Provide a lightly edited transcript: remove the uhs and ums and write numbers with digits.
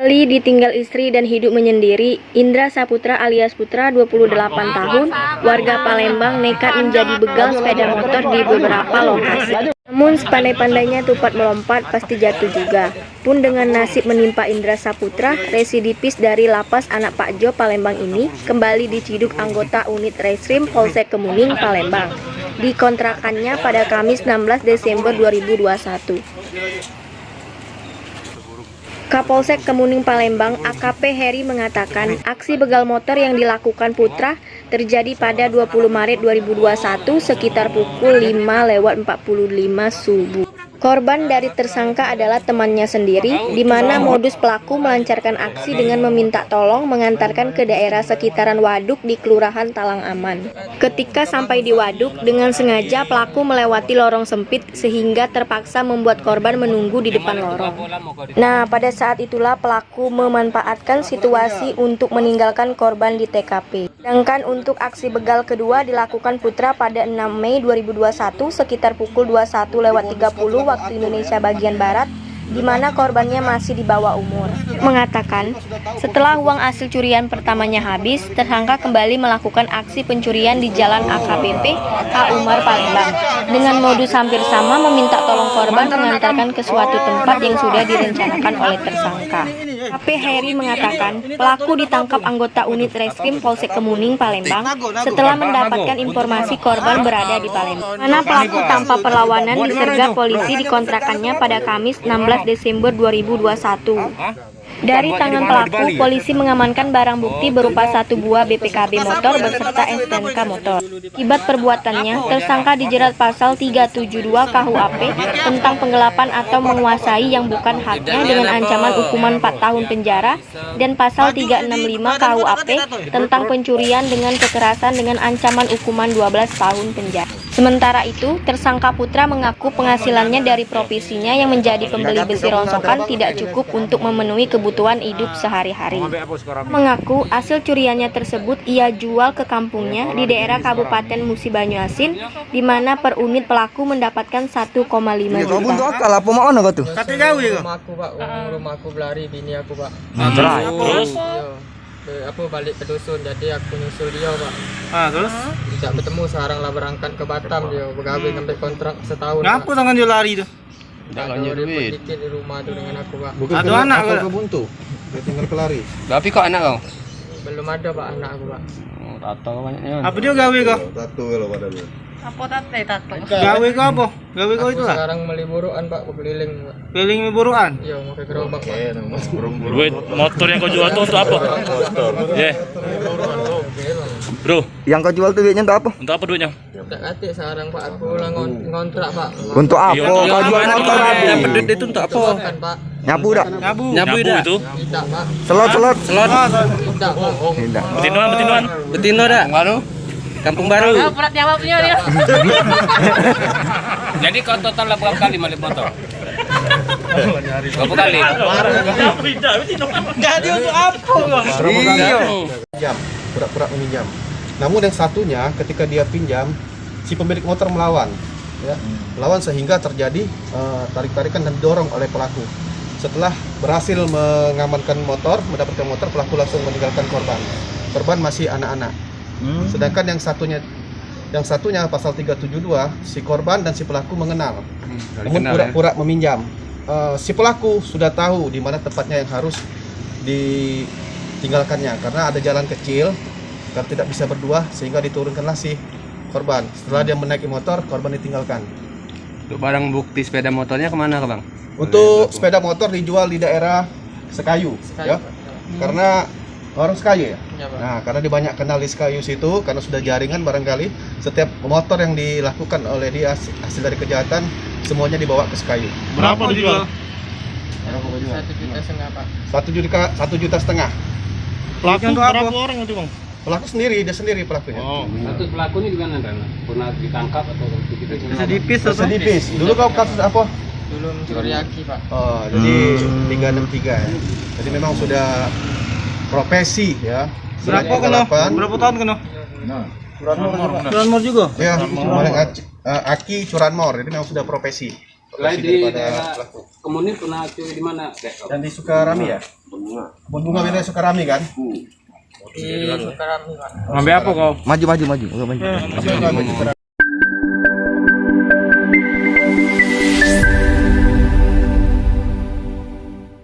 Kembali ditinggal istri dan hidup menyendiri, Indra Saputra alias Putra 28 tahun, warga Palembang nekat menjadi begal sepeda motor di beberapa lokasi. Namun sepandai-pandainya tupat melompat pasti jatuh juga. Pun dengan nasib menimpa Indra Saputra, residivis dari Lapas Anak Pak Jo Palembang ini kembali diciduk anggota unit Reskrim Polsek Kemuning Palembang di kontrakannya pada Kamis 16 Desember 2021. Kapolsek Kemuning Palembang AKP Heri mengatakan aksi begal motor yang dilakukan Putra terjadi pada 20 Maret 2021 sekitar pukul 5:45 subuh. Korban dari tersangka adalah temannya sendiri, di mana modus pelaku melancarkan aksi dengan meminta tolong mengantarkan ke daerah sekitaran waduk di Kelurahan Talang Aman. Ketika sampai di waduk, dengan sengaja pelaku melewati lorong sempit sehingga terpaksa membuat korban menunggu di depan lorong. Nah, pada saat itulah pelaku memanfaatkan situasi untuk meninggalkan korban di TKP. Sedangkan untuk aksi begal kedua dilakukan Putra pada 6 Mei 2021 sekitar pukul 21:30 waktu Indonesia bagian Barat, di mana korbannya masih di bawah umur. Mengatakan, setelah uang hasil curian pertamanya habis, tersangka kembali melakukan aksi pencurian di Jalan AKBP A. Umar Palembang. Dengan modus hampir sama meminta tolong korban mengantarkan ke suatu tempat yang sudah direncanakan oleh tersangka. AKP Heri mengatakan, pelaku ditangkap anggota unit Reskrim Polsek Kemuning Palembang setelah mendapatkan informasi korban berada di Palembang. Mana pelaku tanpa perlawanan disergap polisi di kontrakannya pada Kamis 16 Desember 2021. Dari tangan pelaku, polisi mengamankan barang bukti berupa 1 buah BPKB motor beserta STNK motor. Akibat perbuatannya, tersangka dijerat pasal 372 KUHP tentang penggelapan atau menguasai yang bukan haknya dengan ancaman hukuman 4 tahun penjara dan pasal 365 KUHP tentang pencurian dengan kekerasan dengan ancaman hukuman 12 tahun penjara. Sementara itu, tersangka Putra mengaku penghasilannya dari profesinya yang menjadi pembeli besi rongsokan tidak cukup untuk memenuhi kebutuhan hidup sehari-hari. Mengaku hasil curiannya tersebut ia jual ke kampungnya di daerah Kabupaten Musi Banyuasin, di mana per unit pelaku mendapatkan 1,5 juta. Rumahku belari bini aku, Pak. Terus? Aku balik ke dusun, jadi aku nyusul dia, Pak. Terus? Tidak bertemu, sekarang lah berangkat ke Batam dia, bergawe ngambil kontrak setahun. Ngapa tangan dia lari tuh? Tidak punya duit. Dikit di rumah tuh dengan aku, Pak. Ada anak kau buntu. Dia tinggal pelari. Tapi kok anak kau? Belum ada, Pak, anak aku, Pak. Oh, tato banyaknya. Apa dia gawe kau? Tato kalau padanya. Apa tato? Gawe kau apa? Gawe kau Aku itu lah. sekarang beli buruan, Pak, aku keliling, Pak. Keliling buruan. Iya, mau ke gerobak, Pak. Duit motor yang kau jual tuh untuk apa? Ya, bro. Yang kau jual tuh duitnya untuk apa? Untuk apa duitnya? Tidak kate sekarang, Pak, aku ulang ngontrak, Pak. Untuk apa? Iya, Kau jual motor tadi. Duit itu untuk apa? Kan, Pak. Nyapu dak? Nyabu Nyabu itu. Tidak, Pak. Selot. Tidak, Pak. Tidak. Betindoan. Betino dah. Baru. Kampung Baru. Berat jawabnya dia. Jadi kau total berapa kali balik motor? Berapa kali? Jadi untuk apa? Iya. Pinjam, pura-pura meminjam. Namun yang satunya ketika dia pinjam, si pemilik motor melawan, ya, melawan sehingga terjadi tarik-tarikan dan didorong oleh pelaku. Setelah berhasil mengamankan motor, mendapatkan motor, pelaku langsung meninggalkan korban. Korban masih anak-anak. Sedangkan yang satunya pasal 372, si korban dan si pelaku mengenal, namun pura-pura meminjam. Si pelaku sudah tahu di mana tempatnya yang harus ditinggalkannya karena ada jalan kecil, karena tidak bisa berdua sehingga diturunkanlah si korban. Setelah dia menaiki motor, korban ditinggalkan. Untuk barang bukti sepeda motornya kemana, Bang? Untuk sepeda motor dijual di daerah Sekayu, ya, karena orang Sekayu ya. Ya, Pak. Nah, karena dia banyak kenal di Sekayu situ, karena sudah jaringan barangkali setiap motor yang dilakukan oleh dia hasil dari kejahatan semuanya dibawa ke Sekayu. Berapa dijual? 1,5 juta, Pak. 1,5 juta. Pelaku berapa orang itu, Bang? Pelaku sendiri, dia sendiri pelakunya. Oh. Satu pelaku ini gimana, Dan? Pernah ditangkap atau begitu? Sedipis. Dulu kau kasus apa? Dulu mencuri aki, Pak. Oh, jadi 363 ya. Jadi memang sudah profesi ya. Berapa kena? Berapa tahun kena? Curanmor juga? Ya, paling aki curanmor. Jadi memang sudah profesi. Selain di daerah Kemuning pernah curi di mana? Dan di Sukarami ya? Kebun bunga wilayah Sukarami kan? Di Sukarami, Pak. Ngambil apa kau? Maju. Maju.